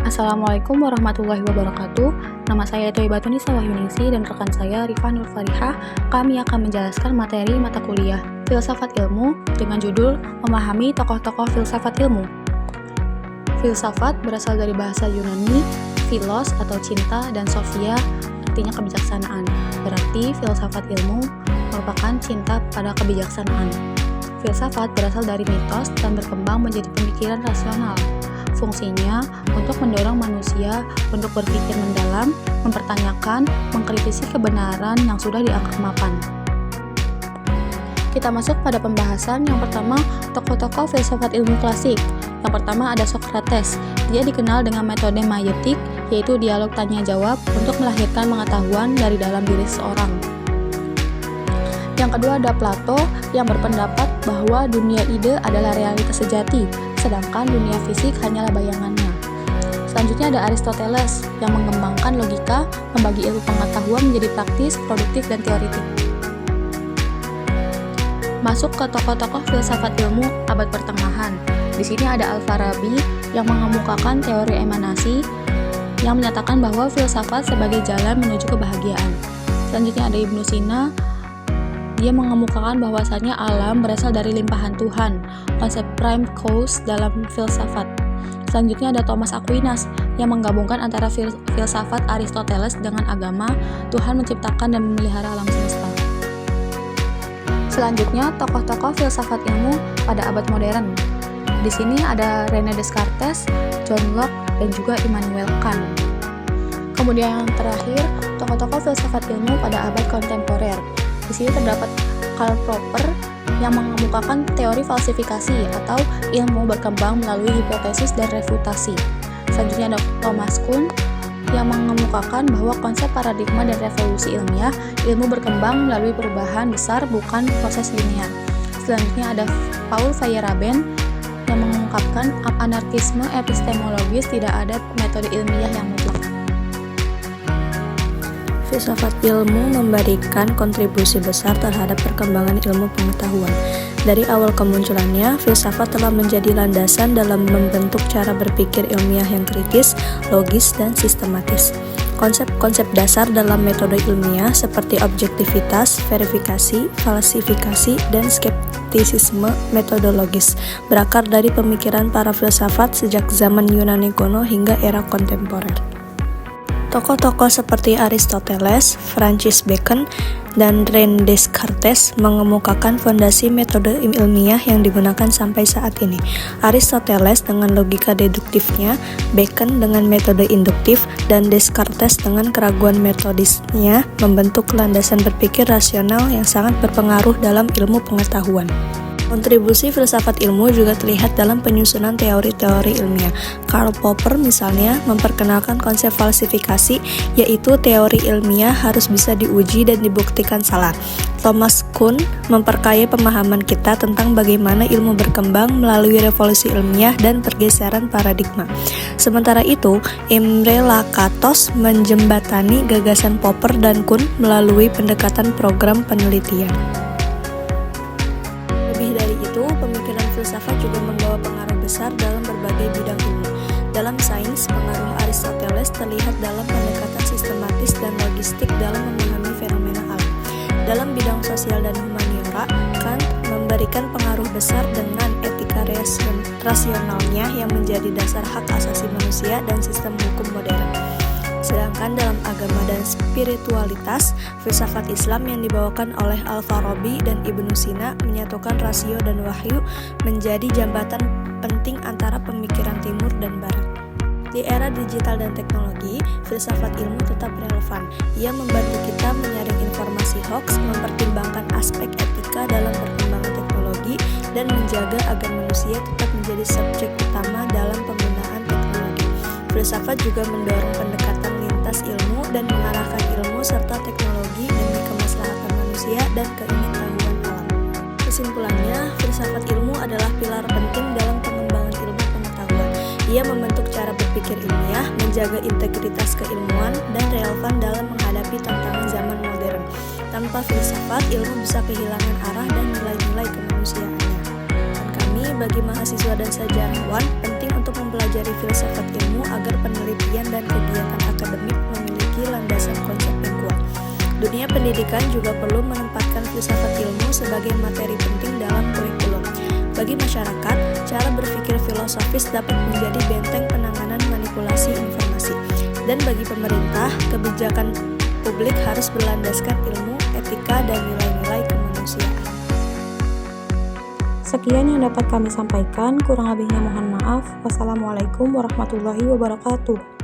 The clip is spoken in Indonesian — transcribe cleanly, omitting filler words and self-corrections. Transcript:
Assalamualaikum warahmatullahi wabarakatuh. Nama saya Thayyibatun-Nisa Wahyuningsi dan rekan saya Rifa Nur Farihah. Kami akan menjelaskan materi mata kuliah Filsafat Ilmu dengan judul Memahami Tokoh-tokoh Filsafat Ilmu. Filsafat berasal dari bahasa Yunani, philos atau cinta dan sophia artinya kebijaksanaan. Berarti filsafat ilmu merupakan cinta pada kebijaksanaan. Filsafat berasal dari mitos dan berkembang menjadi pemikiran rasional. Fungsinya untuk mendorong manusia untuk berpikir mendalam, mempertanyakan, mengkritisi kebenaran yang sudah dianggap mapan. Kita masuk pada pembahasan yang pertama, tokoh-tokoh filsafat ilmu klasik. Yang pertama ada Socrates. Dia dikenal dengan metode maietik, yaitu dialog tanya-jawab untuk melahirkan pengetahuan dari dalam diri seseorang. Yang kedua ada Plato yang berpendapat bahwa dunia ide adalah realitas sejati, sedangkan dunia fisik hanyalah bayangannya. Selanjutnya ada Aristoteles yang mengembangkan logika, membagi ilmu pengetahuan menjadi praktis, produktif, dan teoritik. Masuk ke tokoh-tokoh filsafat ilmu abad pertengahan. Di sini ada Al-Farabi yang mengemukakan teori emanasi yang menyatakan bahwa filsafat sebagai jalan menuju kebahagiaan. Selanjutnya ada Ibnu Sina. Dia mengemukakan bahwasannya alam berasal dari limpahan Tuhan, konsep prime cause dalam filsafat. Selanjutnya ada Thomas Aquinas yang menggabungkan antara filsafat Aristoteles dengan agama. Tuhan menciptakan dan memelihara alam semesta. Selanjutnya, tokoh-tokoh filsafat ilmu pada abad modern. Di sini ada René Descartes, John Locke, dan juga Immanuel Kant. Kemudian yang terakhir, tokoh-tokoh filsafat ilmu pada abad kontemporer. Di sini terdapat Karl Popper yang mengemukakan teori falsifikasi atau ilmu berkembang melalui hipotesis dan refutasi. Selanjutnya ada Thomas Kuhn yang mengemukakan bahwa konsep paradigma dan revolusi ilmiah, ilmu berkembang melalui perubahan besar bukan proses linear. Selanjutnya ada Paul Feyerabend yang mengungkapkan anarkisme epistemologis, tidak ada metode ilmiah yang mutlak. Filsafat ilmu memberikan kontribusi besar terhadap perkembangan ilmu pengetahuan. Dari awal kemunculannya, filsafat telah menjadi landasan dalam membentuk cara berpikir ilmiah yang kritis, logis, dan sistematis. Konsep-konsep dasar dalam metode ilmiah seperti objektivitas, verifikasi, falsifikasi, dan skeptisisme metodologis berakar dari pemikiran para filsafat sejak zaman Yunani kuno hingga era kontemporer. Tokoh-tokoh seperti Aristoteles, Francis Bacon, dan René Descartes mengemukakan fondasi metode ilmiah yang digunakan sampai saat ini. Aristoteles dengan logika deduktifnya, Bacon dengan metode induktif, dan Descartes dengan keraguan metodisnya membentuk landasan berpikir rasional yang sangat berpengaruh dalam ilmu pengetahuan. Kontribusi filsafat ilmu juga terlihat dalam penyusunan teori-teori ilmiah. Karl Popper misalnya memperkenalkan konsep falsifikasi, yaitu teori ilmiah harus bisa diuji dan dibuktikan salah. Thomas Kuhn memperkaya pemahaman kita tentang bagaimana ilmu berkembang melalui revolusi ilmiah dan pergeseran paradigma. Sementara itu, Imre Lakatos menjembatani gagasan Popper dan Kuhn melalui pendekatan program penelitian. Lebih dari itu, pemikiran filsafat juga membawa pengaruh besar dalam berbagai bidang ilmu. Dalam sains, pengaruh Aristoteles terlihat dalam pendekatan sistematis dan logistik dalam memahami fenomena alam. Dalam bidang sosial dan humaniora, Kant memberikan pengaruh besar dengan etika rasionalnya yang menjadi dasar hak asasi manusia dan sistem hukum modern. Sedangkan dalam agama dan spiritualitas, filsafat Islam yang dibawakan oleh Al-Farabi dan Ibnu Sina menyatukan rasio dan wahyu menjadi jembatan penting antara pemikiran timur dan barat. Di era digital dan teknologi, filsafat ilmu tetap relevan. Ia membantu kita menyaring informasi hoax, mempertimbangkan aspek etika dalam perkembangan teknologi, dan menjaga agar manusia tetap menjadi subjek utama dalam penggunaan teknologi. Filsafat juga mendorong pendekatan lintas ilmu dan mengarahkan ilmu serta teknologi demi kemaslahatan manusia dan keingintahuan alam. Kesimpulannya, filsafat ilmu adalah pilar penting dalam pengembangan ilmu pengetahuan. Ia membentuk cara berpikir ilmiah, menjaga integritas keilmuan, dan relevan dalam menghadapi tantangan zaman modern. Tanpa filsafat, ilmu bisa kehilangan arah dan nilai-nilai kemanusiaannya. Dan kami, bagi mahasiswa dan sejarawan, penting untuk mempelajari filsafat ilmu agar kajian dan kegiatan akademik memiliki landasan konsep yang kuat. Dunia pendidikan juga perlu menempatkan filsafat ilmu sebagai materi penting dalam kurikulum. Bagi masyarakat, cara berpikir filosofis dapat menjadi benteng penanganan manipulasi informasi. Dan bagi pemerintah, kebijakan publik harus berlandaskan ilmu, etika, dan nilai-nilai kemanusiaan. Sekian yang dapat kami sampaikan, kurang lebihnya mohon maaf. Wassalamualaikum warahmatullahi wabarakatuh.